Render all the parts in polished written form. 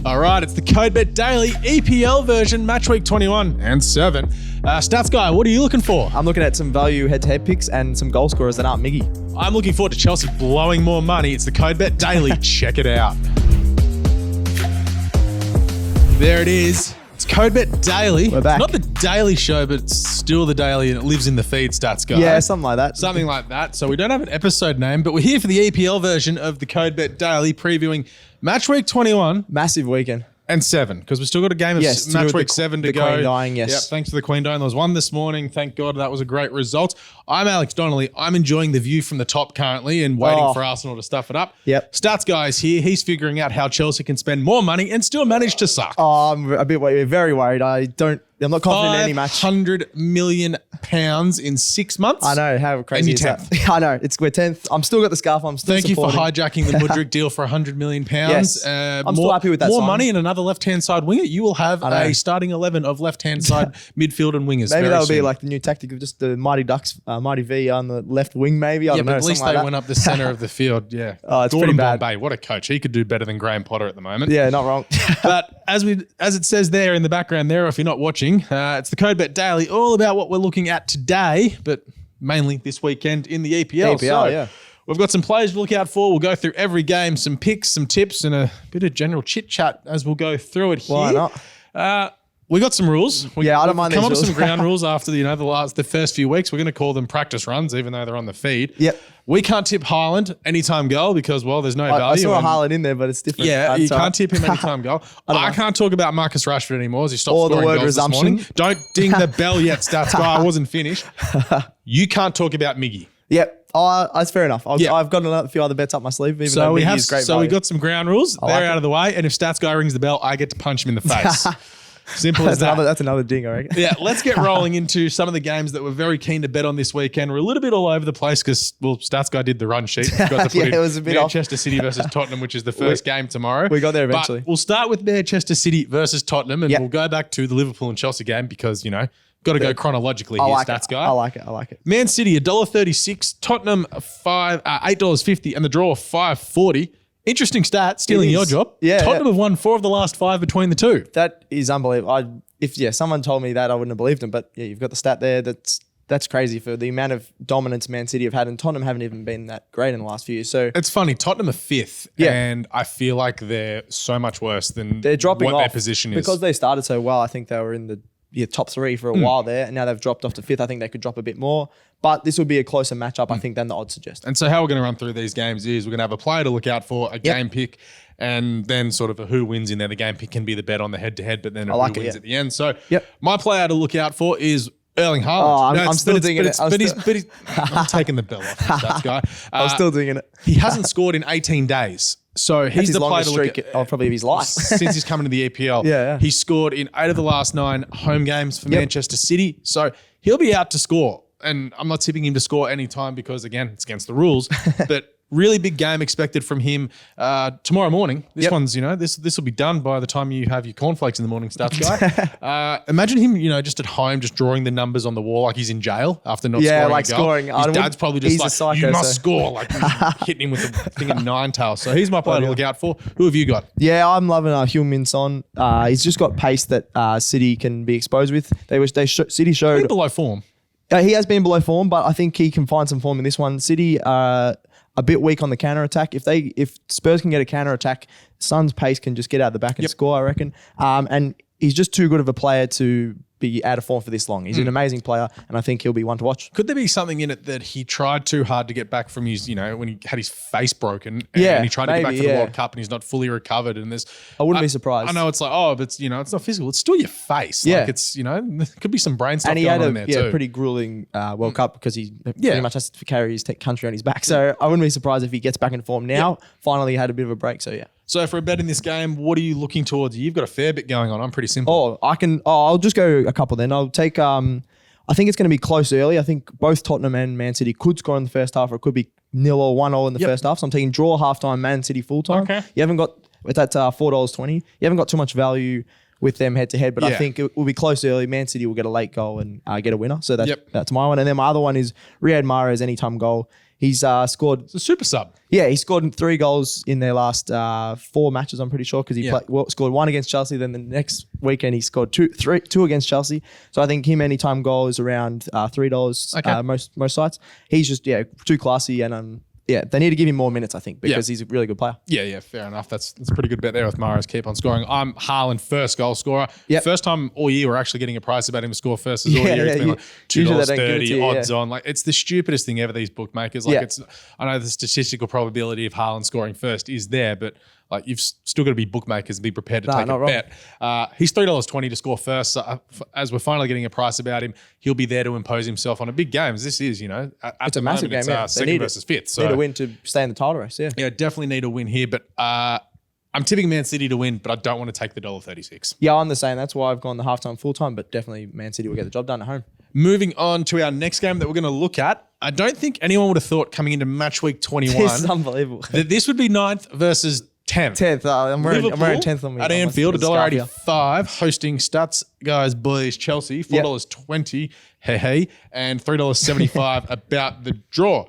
All right, it's the CODE Bet Daily EPL version, Matchweek 21 and 7. Stats guy, what are you looking for? I'm looking at some value head-to-head picks and some goal scorers that aren't Miggy. I'm looking forward to Chelsea blowing more money. It's the CODE Bet Daily. Check it out. There it is. It's CODE Bet Daily. We're back. It's not the daily show, but it's still the daily and it lives in the feed, Stats guy. Yeah, something like that. Something like that. So we don't have an episode name, but we're here for the EPL version of the CODE Bet Daily, previewing Matchweek 21 Massive weekend. and 7, because we've still got a game of Matchweek 7 to go. The Queen dying, yes. Yep, thanks to the Queen dying. There was one this morning. Thank God that was a great result. I'm Alex Donnelly. I'm enjoying the view from the top currently and waiting for Arsenal to stuff it up. Yep. Stats guy's here. He's figuring out how Chelsea can spend more money and still manage to suck. Oh, I'm a bit very worried. I'm not confident in any match. £500 million in 6 months. I know, how crazy is that? I know, we're 10th. I'm still got the scarf. I'm still Thank you for supporting. hijacking the Mudryk deal for £100 million. Yes. I'm still happy with that More sign. money and another left-hand side winger. You will have a starting 11 of left-hand side midfield and wingers. Maybe that'll be soon. like the new tactic of just the Mighty Ducks, Mighty V on the left wing maybe. I don't know, but at least something they like went that. up the center of the field. Yeah. Oh, it's Gordon pretty bad. Bombay, what a coach. He could do better than Graham Potter at the moment. Yeah, not wrong. But as it says there in the background there, if you're not watching, it's the CODE Bet Daily, all about what we're looking at today, but mainly this weekend in the EPL. Yeah. We've got some players to look out for. We'll go through every game, some picks, some tips, and a bit of general chit-chat as we'll go through it here. Why not? We got some rules. I don't mind Come these up with rules. some ground rules after the first few weeks. We're going to call them practice runs, even though they're on the feed. Yep. We can't tip Haaland anytime goal because, well, there's no value. I saw a and- Haaland in there, but it's different. Yeah, you That's all can't tip him anytime goal. I can't talk about Marcus Rashford anymore as he stopped Or the scoring word goals resumption. this morning. Don't ding the bell yet, Stats guy. I wasn't finished. You can't talk about Miggy. Yep. That's fair enough. I've got a few other bets up my sleeve. Even So though we Miggy have. is great So we value. got some ground rules. They're like out it. of the way, and if Stats guy rings the bell, I get to punch him in the face. Simple as that. That's another ding, I reckon. Yeah, let's get rolling into some of the games that we're very keen to bet on this weekend. We're a little bit all over the place because, well, Stats guy did the run sheet. Got to put in it was a bit off. Manchester City versus Tottenham, which is the first game tomorrow. We got there But eventually. we'll start with Manchester City versus Tottenham, and Yep. we'll go back to the Liverpool and Chelsea game because, got to go chronologically I here, like Stats it. guy. I like it. Man City, $1.36, Tottenham, $8.50, and the draw of $5.40. Interesting stat, stealing It your is. job. Yeah, Tottenham have won 4 of the last 5 between the two. That is unbelievable. If someone told me that, I wouldn't have believed them. But yeah, you've got the stat there. That's crazy for the amount of dominance Man City have had, and Tottenham haven't even been that great in the last few years. So It's funny, Tottenham are 5th, Yeah. and I feel like they're so much worse than they're dropping what off their position is. because they started so well. I think they were in the top 3 for a while there, and now they've dropped off to 5th. I think they could drop a bit more, but this would be a closer matchup, I think, than the odds suggest. And so how we're going to run through these games is we're going to have a player to look out for, a game pick, and then sort of a who wins in there. The game pick can be the bet on the head-to-head, but then a like who it, wins yeah. at the end. So Yep. my player to look out for is Erling Haaland. I'm still digging it. I'm taking the bell off that guy. I'm still digging it. He hasn't scored in 18 days. So he's His the player longest to look streak at. of probably his life. Since he's coming to the EPL. Yeah. He scored in 8 of the last 9 home games for Manchester City. So he'll be out to score. And I'm not tipping him to score any time because, again, it's against the rules. But really big game expected from him tomorrow morning. This one's, this will be done by the time you have your cornflakes in the morning, Stats guy. Imagine him, just at home, just drawing the numbers on the wall like he's in jail after not scoring like a goal. scoring. His dad's probably just He's a like, psycho, you must so- score, like hitting him with the thing of 9 tails. So he's my player to look out for. Who have you got? Yeah, I'm loving Heung-min Son. He's just got pace that City can be exposed with. City showed Below form. he has been below form, but I think he can find some form in this one. City are a bit weak on the counter attack. If Spurs can get a counter attack, Son's pace can just get out the back and score, I reckon. And he's just too good of a player to be out of form for this long. He's an amazing player, and I think he'll be one to watch. Could there be something in it that he tried too hard to get back from his, when he had his face broken Yeah, and he tried to get back maybe, for the yeah. World Cup and he's not fully recovered and there's... I wouldn't be surprised. I know it's like, but it's, it's not physical. It's still your face. Yeah. Like it's, there could be some brain stuff And he going had on a there too. pretty grueling World Cup because he pretty much has to carry his country on his back. So I wouldn't be surprised if he gets back in form now. Finally had a bit of a break, so yeah. So for a bet in this game, what are you looking towards? You've got a fair bit going on. I'm pretty simple. I'll just go a couple then. I'll take, I think it's going to be close early. I think both Tottenham and Man City could score in the first half, or it could be 0 or 1-0 in the first half. So I'm taking draw halftime, Man City full time. Okay. You haven't got, with that $4.20, you haven't got too much value with them head to head, but I think it will be close early. Man City will get a late goal and get a winner. So that's my one. And then my other one is Riyad Mahrez anytime goal. He's scored. It's a super sub. Yeah, he scored 3 goals in their last 4 matches, I'm pretty sure, because he scored 1 against Chelsea. Then the next weekend, he scored two against Chelsea. So I think him anytime goal is around $3 most sites. He's just, too classy. And they need to give him more minutes, I think, because he's a really good player. Yeah, fair enough. That's a pretty good bet there with Mahrez keep on scoring. I'm Haaland first goal scorer. Yep. First time all year we're actually getting a price about him to score first as all year. It's been like $2.30 odds on. Like, it's the stupidest thing ever, these bookmakers. Like I know the statistical probability of Haaland scoring first is there, but like you've still got to be bookmakers and be prepared to take a bet. He's $3.20 to score first. So as we're finally getting a price about him, he'll be there to impose himself on a big game. As this is, it's a massive game. It's second versus fifth. So need a win to stay in the title race. Yeah, definitely need a win here. But I'm tipping Man City to win, but I don't want to take the $1.36. Yeah, I'm the same. That's why I've gone the halftime, full time. But definitely Man City will get the job done at home. Moving on to our next game that we're going to look at. I don't think anyone would have thought coming into Matchweek 21 this is unbelievable that this would be 9th versus 10th. I'm wearing 10th on me. At Anfield, $1.85, hosting Stats Guys Boys Chelsea, $4.20, and $3.75 about the draw.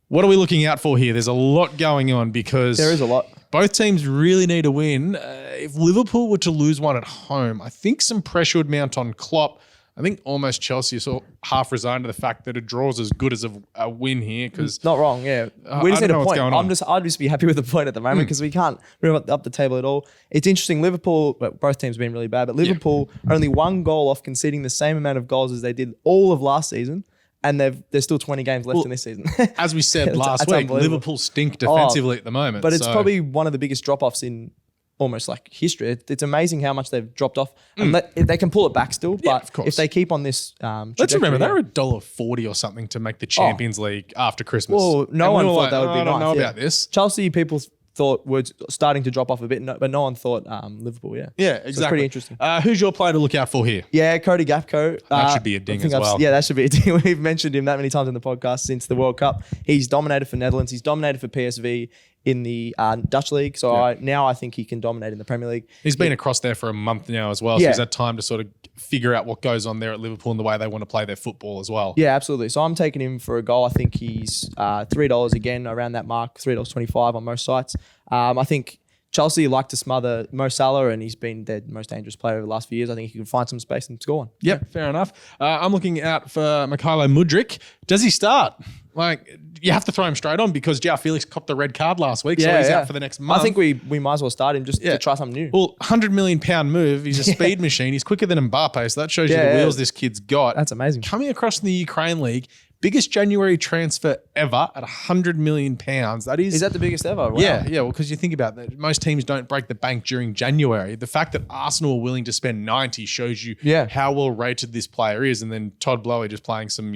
What are we looking out for here? There's a lot going on because there is a lot. Both teams really need a win. If Liverpool were to lose one at home, I think some pressure would mount on Klopp. I think almost Chelsea is half resigned to the fact that a draw is as good as a win here. Because not wrong, yeah. We just need a point. I'd just be happy with the point at the moment because we can't move up the table at all. It's interesting. Liverpool, both teams have been really bad, but Liverpool are only 1 goal off conceding the same amount of goals as they did all of last season. And there's still 20 games left in this season. As we said last week, Liverpool stink defensively at the moment. But it's probably one of the biggest drop-offs in almost like history. It's amazing how much they've dropped off. And they can pull it back still, but if they keep on this let's remember, they were $1.40 or something to make the Champions League after Christmas. Well, no one thought that would be nice. I don't know about this. Chelsea people thought were starting to drop off a bit, but no one thought Liverpool, Yeah, exactly. So it's pretty interesting. Who's your player to look out for here? Yeah, CODE Gakpo. That should be a ding as well. Yeah, that should be a ding. We've mentioned him that many times in the podcast since the World Cup. He's dominated for Netherlands. He's dominated for PSV in the Dutch league. So I think he can dominate in the Premier League. He's been across there for a month now as well. So he's had time to sort of figure out what goes on there at Liverpool and the way they want to play their football as well. Yeah, absolutely. So I'm taking him for a goal. I think he's $3 again, around that mark, $3.25 on most sites. I think Chelsea like to smother Mo Salah, and he's been their most dangerous player over the last few years. I think he can find some space and score one. Yep, fair enough. I'm looking out for McAllion Mudryk. Does he start? Like, you have to throw him straight on because João Felix copped the red card last week, so he's out for the next month. I think we might as well start him just to try something new. Well, £100 million move. He's a speed machine. He's quicker than Mbappe, so that shows you the wheels this kid's got. That's amazing. Coming across in the Ukraine League, biggest January transfer ever at £100 million. Is that the biggest ever? Wow. Yeah. Well, because you think about that, most teams don't break the bank during January. The fact that Arsenal are willing to spend 90 shows you how well rated this player is. And then Todd Blowy just playing some,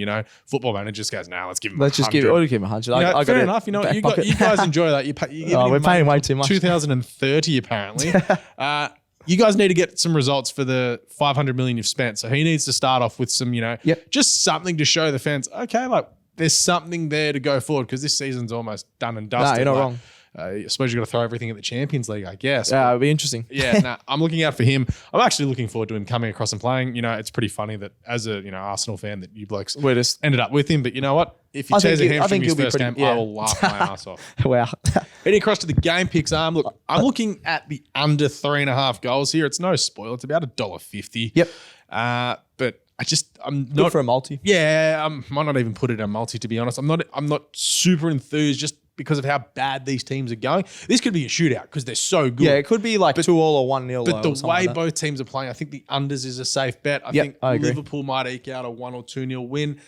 football manager just goes, let's give him. Let's just give him 100. Fair enough. You guys enjoy that. We're paying way too much. 2030 apparently. You guys need to get some results for the $500 million you've spent. So he needs to start off with some, just something to show the fans, okay, like there's something there to go forward because this season's almost done and dusted. No, you're not wrong. I suppose you've got to throw everything at the Champions League, I guess. Yeah, it'll be interesting. I'm looking out for him. I'm actually looking forward to him coming across and playing. It's pretty funny that as a Arsenal fan that you blokes ended up with him. But you know what? If he tears a hamstring his first game, I will laugh my ass off. Wow. Heading across to the game picks arm. Look, I'm looking at the under 3.5 goals here. It's no spoil. It's about $1.50. Yep. But I'm good not for a multi. Yeah, I might not even put it in a multi to be honest. I'm not super enthused just because of how bad these teams are going. This could be a shootout because they're so good. Yeah, it could be like 2-2 or 1-0. But the way both teams are playing, I think the unders is a safe bet. I think Liverpool might eke out a 1 or 2-0 win.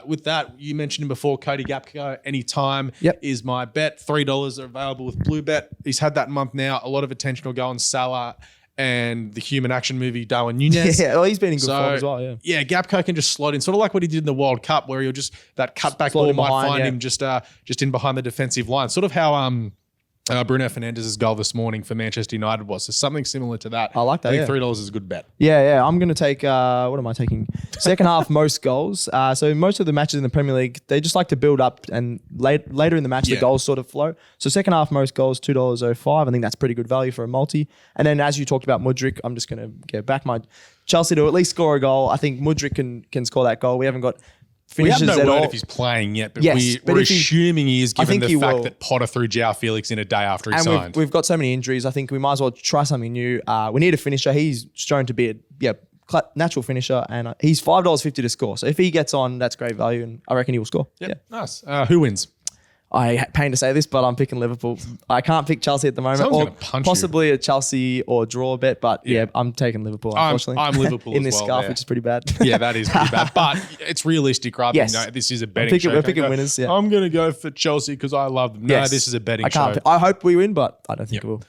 With that, you mentioned him before, CODE Gakpo, anytime is my bet. $3 are available with Blue Bet. He's had that month now. A lot of attention will go on Salah and the human action movie Darwin Núñez. Yeah, well, he's been in good form as well, Yeah, Gakpo can just slot in, sort of like what he did in the World Cup, where he'll just, that cutback ball might find him just in behind the defensive line. Sort of how Bruno Fernandez's goal this morning for Manchester United was. So something similar to that. I like that, I think $3 is a good bet. Yeah. I'm going to take, what am I taking? Second half most goals. So most of the matches in the Premier League, they just like to build up and later in the match, the goals sort of flow. So second half most goals, $2.05. I think that's pretty good value for a multi. And then as you talked about Mudryk, I'm just going to get back my Chelsea to at least score a goal. I think Mudryk can score that goal. We haven't got We have finishes no at word all. if he's playing yet, but Yes, we're if he- assuming he is, I given think the he fact will. that Potter threw João Felix in a day after he And signed. we've got so many injuries. I think we might as well try something new. We need a finisher. He's shown to be a natural finisher, and he's $5.50 to score. So if he gets on, that's great value, and I reckon he will score. Yep. Nice. Who wins? Pain to say this, but I'm picking Liverpool. I can't pick Chelsea at the moment, Someone's or gonna punch you. possibly a Chelsea or draw bet. But yeah, I'm taking Liverpool. Unfortunately, I'm Liverpool in as this well scarf, there. which is pretty bad. Yeah, that is pretty bad. But it's realistic, right? Yes. This is a betting show. We're picking winners. Yeah, I'm going to go for Chelsea because I love them. No, Yes. this is a betting I can't. show. I hope we win, but I don't think we will.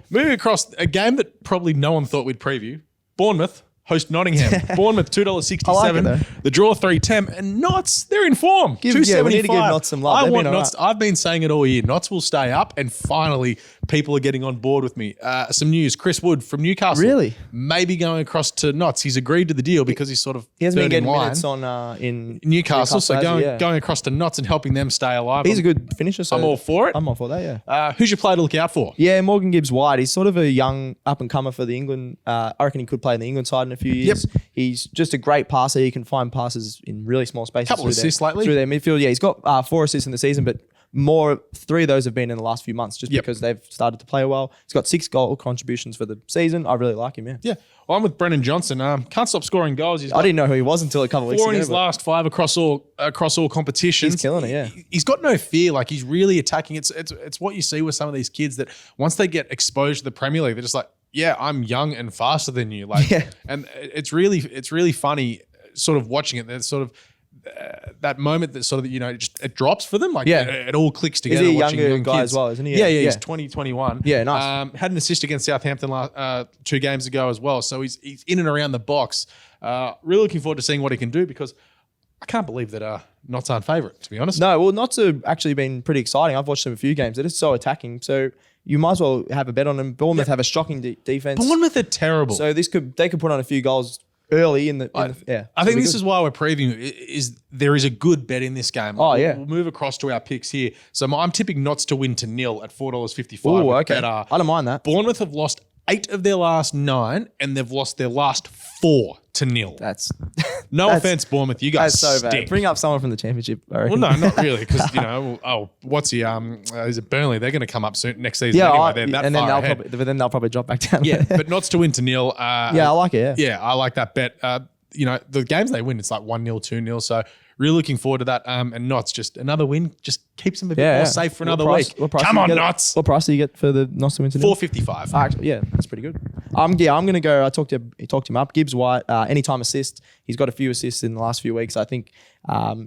Moving across a game that probably no one thought we'd preview. Bournemouth host Nottingham. Bournemouth $2.67. I like it, though. The draw $3.10. And Notts, they're in form. We $2.75. need to give Notts some love. I They've want been Notts. I've been saying it all year. Notts will stay up, and finally, people are getting on board with me. Some news: Chris Wood from Newcastle, Really? maybe going across to Notts. He's agreed to the deal because he's sort of He hasn't been third in getting line. minutes on in Newcastle, so has he? going across to Notts and helping them stay alive. He's a good finisher. So I'm all for it. I'm all for that. Yeah. Who's your player to look out for? Yeah, Morgan Gibbs White. He's sort of a young up and comer for the England. I reckon he could play in the England side in a few years. He's just a great passer. He can find passes in really small spaces. Couple of assists lately. Through their midfield. Yeah, he's got 4 assists in the season, but 3 of those have been in the last few months just because they've started to play well. He's got 6 goal contributions for the season. I really like him, yeah. Yeah. Well, I'm with Brennan Johnson. Can't stop scoring goals. He's I got didn't know who he was until a couple of weeks 4 ago. in his but last 5 across all competitions. He's killing it, yeah. He's got no fear. Like, he's really attacking. It's what you see with some of these kids that once they get exposed to the Premier League, they're just like, yeah, I'm young and faster than you. Like, and it's really funny sort of watching it. There's sort of that moment that sort of, it drops for them. Like, it all clicks together. Is he a watching younger young guy kids. as well, isn't he? Yeah, he's 2021. Yeah, nice. Had an assist against Southampton 2 games ago as well. So he's in and around the box. Really looking forward to seeing what he can do because I can't believe that Notts aren't favourite, to be honest. No, well, Notts have actually been pretty exciting. I've watched them a few games. They're just so attacking. So you might as well have a bet on them. Bournemouth have a shocking defense. Bournemouth are terrible. So they could put on a few goals early in the I think this is why we're previewing. There is a good bet in this game. Oh, yeah. We'll move across to our picks here. So I'm tipping Notts to win to 0 at $4.55. Oh, okay. Bet, I don't mind that. Bournemouth have lost 8 of their last 9, and they've lost their last 4 to 0. That's No offense, Bournemouth. You guys that's so stink. bad. Bring up someone from the championship. I Well, reckon. no, not really, because what's he? Is it Burnley? They're going to come up soon next season. Yeah, anyway. They're that and then far they'll ahead. they'll probably drop back down. Yeah, but Notts to win to 0. Yeah, I like it. Yeah. Yeah, I like that bet. The games they win, it's like 1-0, 2-0. So really looking forward to that. And Notts, just another win, just keeps them a bit more safe for another week. Come on, Notts. What price do you get for the Notts to win to 4.55. Actually, yeah, that's pretty good. I'm going to go. I talked him up. Gibbs White, anytime assist. He's got a few assists in the last few weeks. I think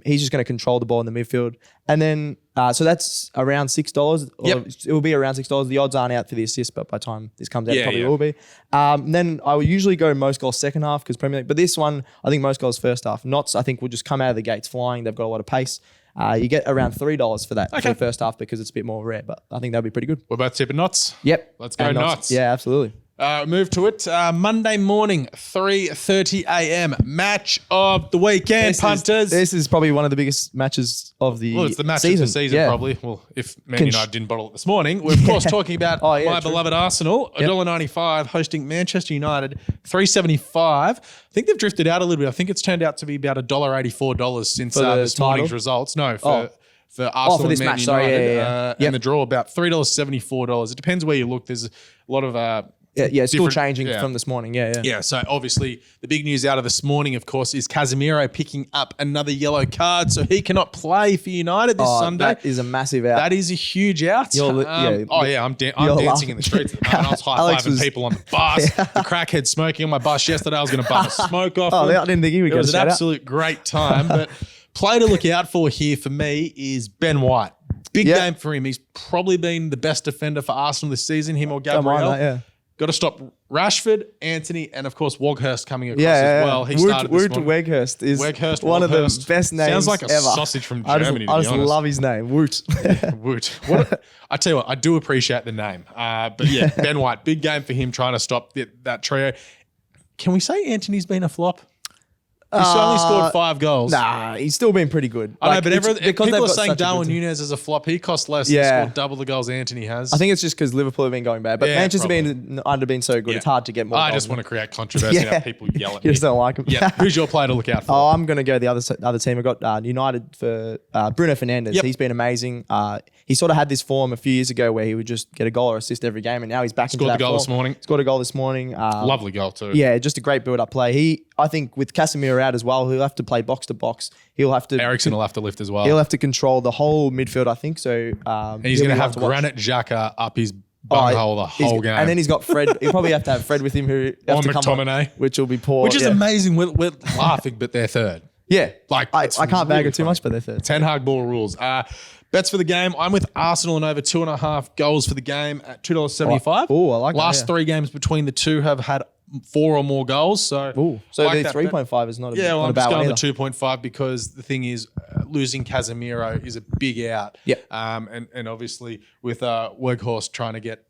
he's just going to control the ball in the midfield. And then, so that's around $6. Yep. It will be around $6. The odds aren't out for the assist, but by the time this comes out, Yeah, it probably yeah. will be. Then I will usually go most goals second half because Premier League. But this one, I think most goals first half. Notts, I think, will just come out of the gates flying. They've got a lot of pace. You get around $3 for that for the first half because it's a bit more rare, but I think that'll be pretty good. We're both tipping Notts. Yep. Let's go And Notts. Yeah, absolutely. Move to it. Monday morning, 3:30 a.m. Match of the weekend, punters. This is probably one of the biggest matches of the season. Well, it's the match of the season, yeah. probably. Well, if Man United didn't bottle it this morning. We're, of course, talking about my true. beloved Arsenal, $1.95, hosting Manchester United, $3.75. I think they've drifted out a little bit. I think it's turned out to be about $1.84 since For the this morning's title? results. No, for Arsenal for this and Man match, United. sorry, yeah. And the draw, about $3.74. It depends where you look. There's a lot of... Yeah, still different- changing yeah. from this morning. Yeah. Yeah, so obviously the big news out of this morning, of course, is Casemiro picking up another yellow card, so he cannot play for United this Sunday. That is a massive out. That is a huge out. I'm I'm dancing in the streets at the moment. I was high-fiving people on the bus. The crackhead smoking on my bus yesterday. I was going to bum a smoke off him. I didn't think he would It get was a an shout out. absolute great time. But play to look out for here for me is Ben White. Big game for him. He's probably been the best defender for Arsenal this season, him or Don't mind Gabriel. that, yeah. Got to stop Rashford, Anthony, and of course Woghurst coming across as well. He started this Wout one. Weghurst is Weghurst, one of the Woghurst. best names Sounds like a ever. sausage from I Germany, just to be honest. love his name, Woot. Woot. I tell you what, I do appreciate the name. But yeah, Ben White, big game for him trying to stop that trio. Can we say Anthony's been a flop? He's only scored 5 goals. Nah, he's still been pretty good. I know, but because people they've are got saying such a good Darwin team. Núñez is a flop. He cost less. Yeah. He scored double the goals Anthony has. I think it's just because Liverpool have been going bad, but Yeah, Manchester probably. under been so good. Yeah. It's hard to get more. I goals just than want to create controversy and have people yell at You me. just don't like him. Yeah. Who's your player to look out for? Oh, I'm going to go the other team. I've got United for Bruno Fernandes. Yep. He's been amazing. He sort of had this form a few years ago where he would just get a goal or assist every game, and now he's back into that Scored the goal form. this morning. Scored a goal this morning. Lovely goal too. Yeah, just a great build-up play. I think with Casemiro out as well, he'll have to play box to box. He'll have to. Ericsson will have to lift as well. He'll have to control the whole midfield, I think. So And he's going to have Granit Xhaka up his bunghole the whole game. And then he's got Fred. He'll probably have to have Fred with him, who Or have to come on, McTominay. which will be poor. Which is amazing. We're laughing, but they're third. Yeah, Like, I it's can't bag really it too funny. much, but they're third. Ten Hag ball rules. Bets for the game. I'm with Arsenal and over 2.5 goals for the game at $2.75. Oh, I like that, Last yeah. 3 games between the two have had 4 or more goals. So, So like the that 3.5 is not a, Yeah, well, not a I'm bad just one going either. the 2.5 because the thing is, losing Casemiro is a big out. Yep. And obviously with Weghorst trying to get,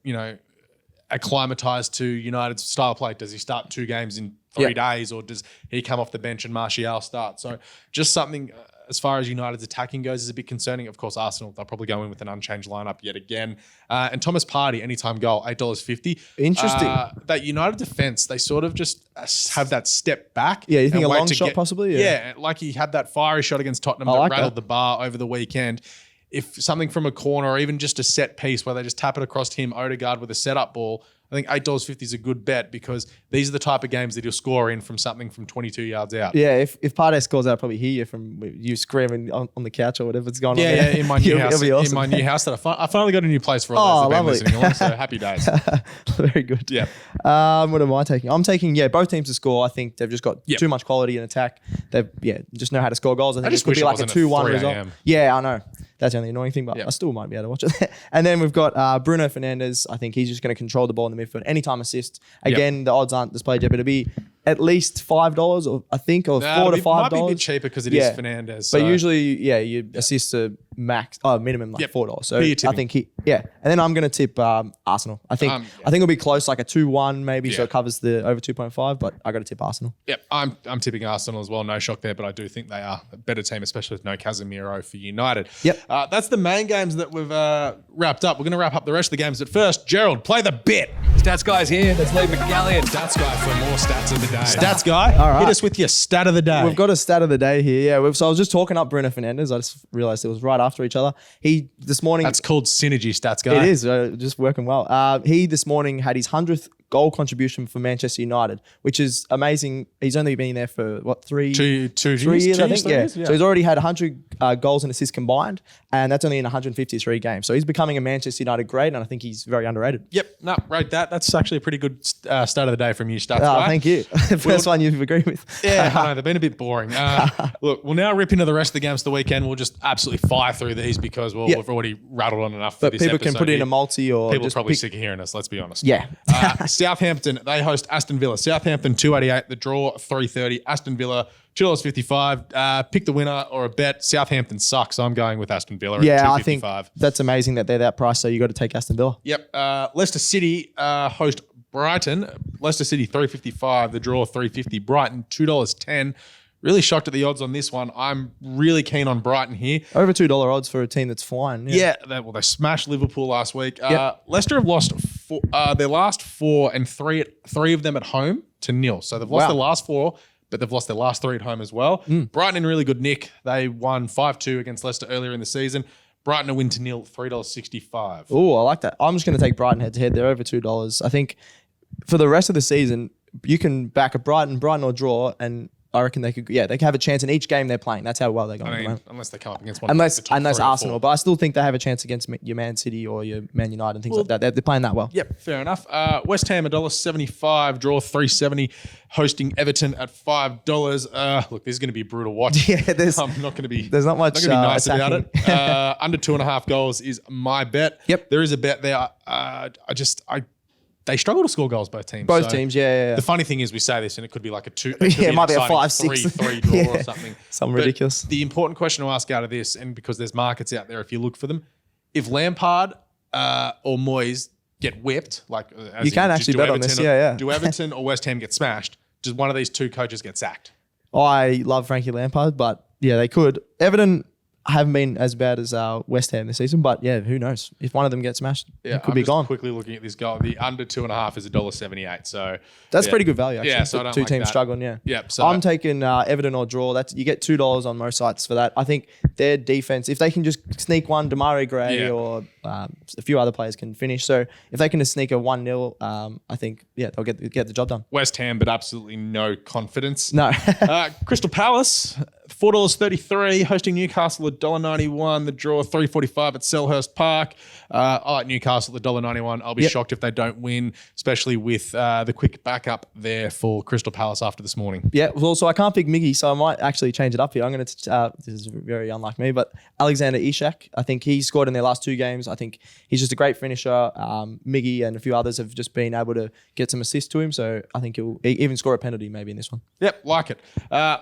acclimatized to United's style of play. Does he start 2 games in 3 days, or does he come off the bench and Martial start? So just something as far as United's attacking goes is a bit concerning. Of course, Arsenal, they'll probably go in with an unchanged lineup yet again. And Thomas Partey, anytime goal, $8.50. Interesting. That United defense, they sort of just have that step back. Yeah, you think and a wait long to shot possibly? Yeah, like he had that fiery shot against Tottenham that like rattled that. the bar over the weekend. If something from a corner or even just a set piece where they just tap it across him, Odegaard with a setup ball, I think $8.50 is a good bet because these are the type of games that he'll score in from something from 22 yards out. Yeah, if Partey scores, I'll probably hear you from you screaming on the couch or whatever's going on. Yeah, there. in my new house. It'll be awesome. In my new house that I finally got a new place for all those that have been lovely. listening along. So happy days. Very good. Yeah. What am I taking? I'm taking both teams to score. I think they've just got too much quality in attack. They've just know how to score goals. I think just it could wish be it like a wasn't at 2-1 3 result. a.m. Yeah, I know. That's the only annoying thing, but I still might be able to watch it. And then we've got Bruno Fernandes. I think he's just going to control the ball in the midfield. Anytime assist. Again, the odds aren't displayed yet, but it'll be at least $5, or I think, or $4 to $5. It might be a bit cheaper because it is Fernandes. But usually, you assist to minimum like $4. So Who are you I tipping? think and then I'm going to tip Arsenal. I think it'll be close, like a 2-1 maybe, so Yeah. it covers the over 2.5. But I got to tip Arsenal. Yep, I'm tipping Arsenal as well. No shock there, but I do think they are a better team, especially with no Casemiro for United. Yep. That's the main games that we've wrapped up. We're going to wrap up the rest of the games. But first, Gerald, play the bit. Stats guys here. Let's leave McAllion. Stats guy for more stats of the day. Stats guy, All right. hit us with your stat of the day. We've got a stat of the day here. Yeah, so I was just talking up Bruno Fernandes. I just realized it was right after each other. He this morning. That's called synergy, stats guy. It is just working well. He this morning had his 100th goal contribution for Manchester United, which is amazing. He's only been there for what, three Two years, years, I think. 3 Yeah. years, So he's already had 100 goals and assists combined, and that's only in 153 games. So he's becoming a Manchester United great, and I think he's very underrated. Yep, no, rate that. That's actually a pretty good start of the day from you, stats guy. Thank you. The first one you've agreed with. Yeah, I know, they've been a bit boring. Look, we'll now rip into the rest of the games of the weekend. We'll just absolutely fire through these because we've already rattled on enough for But this people episode can put in here. a multi or People are just probably pick. sick of hearing us, let's be honest. Yeah. Southampton, they host Aston Villa. Southampton 288, the draw 330. Aston Villa $2.55. Pick the winner or a bet. Southampton sucks. So I'm going with Aston Villa at Yeah, I $2.55. think that's amazing that they're that price. So you got to take Aston Villa. Yep. Leicester City host Brighton. Leicester City $3.55. The draw $3.50. Brighton $2.10. Really shocked at the odds on this one. I'm really keen on Brighton here. Over $2 odds for a team that's flying. Yeah, they smashed Liverpool last week. Yep. Leicester have lost their last 4 and three of them at home to nil. So they've lost Wow. their last 4, but they've lost their last 3 at home as well. Brighton in really good nick. They won 5-2 against Leicester earlier in the season. Brighton a win to nil, $3.65. Oh, I like that. I'm just going to take Brighton head to head. They're over $2. I think for the rest of the season, you can back a Brighton or draw, and I reckon they could have a chance in each game they're playing. That's how well they're going. I at the mean, moment. unless they come up against one of the top Unless 3 or Arsenal, 4. but I still think they have a chance against your Man City or your Man United and things like that. They're playing that well. Yep, fair enough. West Ham $1.75, draw $3.70, hosting Everton at $5. Look, this is going to be a brutal watch. Yeah, I'm not going to be. there's not much, Not going to be nice about attacking. it. Under 2.5 goals is my bet. Yep. There is a bet there. They struggle to score goals, both teams. Both So teams, yeah. The funny thing is, we say this, and it could be like a 2. It, could It might be a exciting 5-6. 3-3 draw Yeah. or something. Something But ridiculous. The important question to ask out of this, and because there's markets out there, if you look for them, if Lampard or Moyes get whipped, You can actually bet on this, yeah. Do Everton or West Ham get smashed? Does one of these two coaches get sacked? I love Frankie Lampard, but yeah, they could. Everton haven't been as bad as West Ham this season, but yeah, who knows? If one of them gets smashed, it could be gone. Quickly looking at this goal, the under 2.5 is $1.78. So that's pretty good value, actually. Yeah, so I don't two like teams that. struggling, yeah. Yep. So I'm taking Everton or draw. You get $2 on most sites for that. I think their defense, if they can just sneak one, Damari Gray or a few other players can finish. So if they can just sneak a 1-0, I think they'll get the job done. West Ham, but absolutely no confidence. No. Crystal Palace, $4.33, hosting Newcastle at $1.91. The draw $3.45 at Selhurst Park. I like Newcastle at $1.91. I'll be shocked if they don't win, especially with the quick backup there for Crystal Palace after this morning. Yeah, well, so I can't pick Miggy, so I might actually change it up here. I'm going to, this is very unlike me, but Alexander Isak, I think he scored in their last 2 games. I think he's just a great finisher. Miggy and a few others have just been able to get some assists to him, so I think he'll even score a penalty maybe in this one. Yep, like it.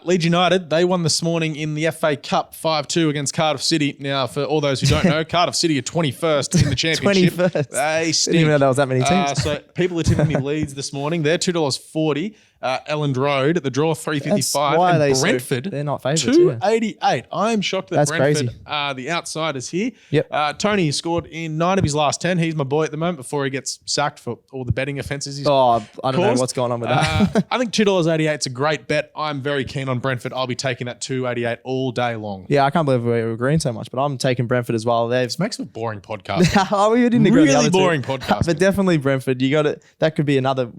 Leeds United, they won this morning in the FA Cup 5-2 against Cardiff City. Now, for all those who don't know, Cardiff City are 21st in the championship. 21st. They stink. Didn't even know there was that many teams. So people are tipping me Leeds this morning. They're $2.40. Elland Road, the draw $3.55. Why are and they Brentford, they're not favourites. $2.88. I'm shocked that That's Brentford crazy. are the outsiders here. Yep. Tony scored in 9 of his last 10. He's my boy at the moment before he gets sacked for all the betting offences he's I don't know caused. what's going on with that. I think $2.88 is a great bet. I'm very keen on Brentford. I'll be taking that $2.88 all day long. Yeah, I can't believe we're agreeing so much, but I'm taking Brentford as well. This makes it a boring podcast. Oh, we didn't agree on the Really other two. boring podcast. But definitely Brentford. You got it. That could be another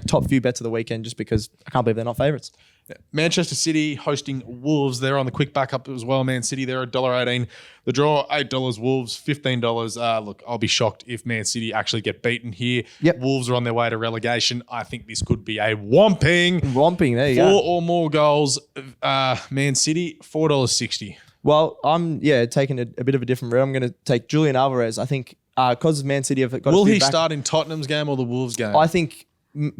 top few bets of the weekend, just because I can't believe they're not favourites. Manchester City hosting Wolves. They're on the quick backup as well. Man City, they're $1.18. The draw, $8. Wolves, $15. Look, I'll be shocked if Man City actually get beaten here. Yep. Wolves are on their way to relegation. I think this could be a whomping. There you 4 go. or more goals. Man City, $4.60. Well, I'm taking a bit of a different route. I'm going to take Julian Alvarez. I think because Man City have got. Will a few he back, start in Tottenham's game or the Wolves game? I think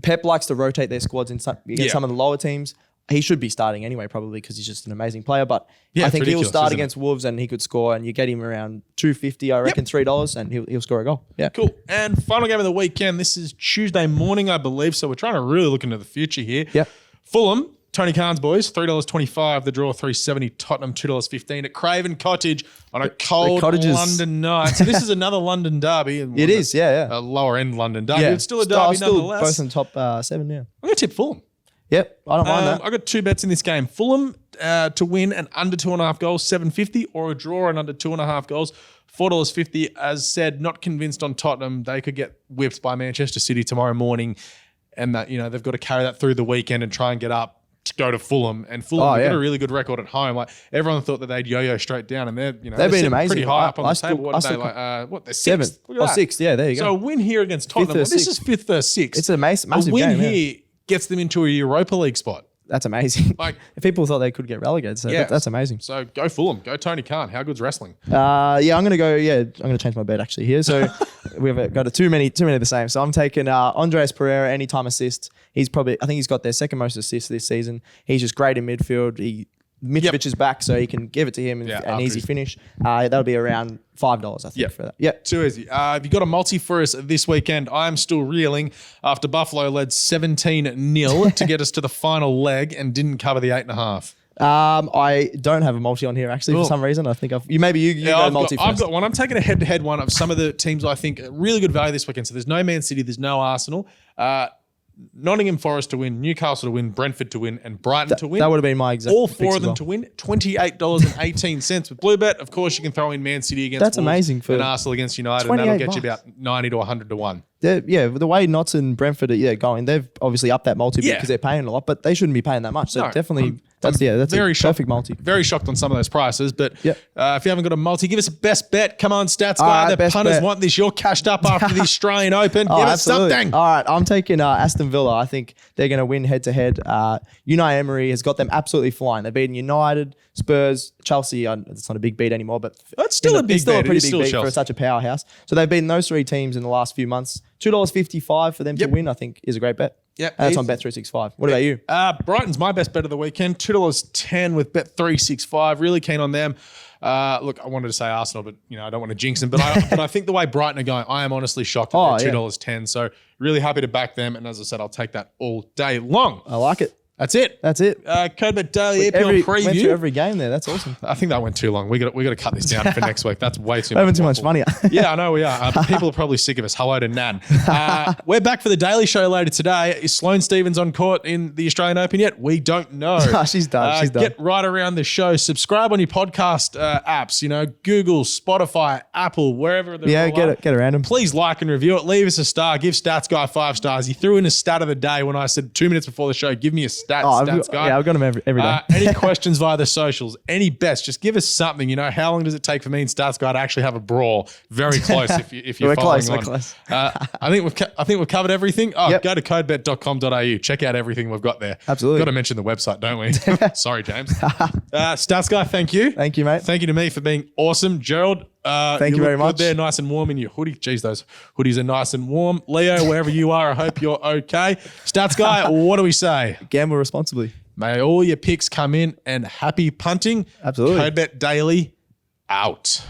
Pep likes to rotate their squads against some of the lower teams. He should be starting anyway, probably because he's just an amazing player. But I think he'll start against Wolves and he could score, and you get him around $2.50, I reckon, $3, and he'll score a goal. Yeah, cool. And final game of the weekend. This is Tuesday morning, I believe. So we're trying to really look into the future here. Yep. Fulham, Tony Khan's boys, $3.25. The draw $3.70. Tottenham $2.15 at Craven Cottage on a cold London night. So this is another London derby. It is, yeah. A lower end London derby. Yeah. It's still a derby nonetheless. Both in top 7. Yeah. I'm going to tip Fulham. Yep, I don't mind that. I got 2 bets in this game. Fulham to win and under 2.5 goals, $7.50, or a draw and under 2.5 goals, $4.50. As said, not convinced on Tottenham. They could get whipped by Manchester City tomorrow morning, and that they've got to carry that through the weekend and try and get up to go to Fulham. And Fulham have got a really good record at home. Like everyone thought that they'd yo-yo straight down, and they've been amazing, pretty high up on the table. What are they like? They're 6th. Look at that. 6th. Yeah, there you go. So a win here against Tottenham. This is 5th or 6th. It's a massive win game. here gets them into a Europa League spot. That's amazing. Like people thought they could get relegated, so that's amazing. So go Fulham, go Tony Khan. How good's wrestling? I'm gonna go. Yeah, I'm gonna change my bet actually here. So we've got too many of the same. So I'm taking Andreas Pereira, anytime assist. I think he's got their second most assists this season. He's just great in midfield. Mitrovic is back, so he can give it to him and an easy finish. That'll be around $5, I think, for that. Yeah, too easy. Have you got a multi for us this weekend? I'm still reeling after Buffalo led 17-0 to get us to the final leg and didn't cover the 8.5. I don't have a multi on here actually for some reason. I think you go multi first. I've got one. I'm taking a head-to-head one of some of the teams I think are really good value this weekend. So there's no Man City, there's no Arsenal. Nottingham Forest to win, Newcastle to win, Brentford to win, and Brighton to win. That would have been my exact. All 4 of them to win. $28.18 with Bluebet. Of course, you can throw in Man City against Wolves amazing and Arsenal against United, and that'll get you about 90 to 100 to 1. The way Notts and Brentford are going, they've obviously upped that multi because they're paying a lot, but they shouldn't be paying that much. So definitely, that's very a perfect multi. Very shocked on some of those prices, but if you haven't got a multi, give us a best bet. Come on, stats guy. The punters want this. You're cashed up after the Australian Open. Give us something. All right, I'm taking Aston Villa. I think they're going to win head to head. Unai Emery has got them absolutely flying. They've beaten United, Spurs, Chelsea. It's not a big beat anymore, but it's still a big beat. It's still a pretty big beat for such a powerhouse. So they've beaten those 3 teams in the last few months. $2.55 for them to win, I think, is a great bet. Yep. And that's on Bet365. What about you? Brighton's my best bet of the weekend. $2.10 with Bet365. Really keen on them. Look, I wanted to say Arsenal, but I don't want to jinx them. But I think the way Brighton are going, I am honestly shocked at $2.10. So really happy to back them. And as I said, I'll take that all day long. I like it. That's it. CODE Bet Daily EPL Preview. Went through every game there. That's awesome. I think that went too long. We got to cut this down for next week. That's way too much. Having too much funnier. Yeah, I know we are. People are probably sick of us. Hello to Nan. We're back for the Daily Show later today. Is Sloane Stephens on court in the Australian Open yet? We don't know. She's done. She's done. Get right around the show. Subscribe on your podcast apps. Google, Spotify, Apple, wherever. Get around them. Please like and review it. Leave us a star. Give Stats Guy 5 stars. He threw in a stat of the day when I said 2 minutes before the show, give me a stats guy. Yeah, I've got them every day. Any questions via the socials? Any bets? Just give us something. How long does it take for me and Stats Guy to actually have a brawl? Very close. If you're following on. We're close. I think we've covered everything. Go to codebet.com.au. Check out everything we've got there. Absolutely. Got to mention the website, don't we? Sorry, James. Stats Guy, thank you. Thank you, mate. Thank you to me for being awesome, Gerald. Thank you very much. There, nice and warm in your hoodie. Jeez, those hoodies are nice and warm. Leo, wherever you are, I hope you're okay. Stats Guy, what do we say? Gamble responsibly. May all your picks come in and happy punting. Absolutely. CODE Bet Daily out.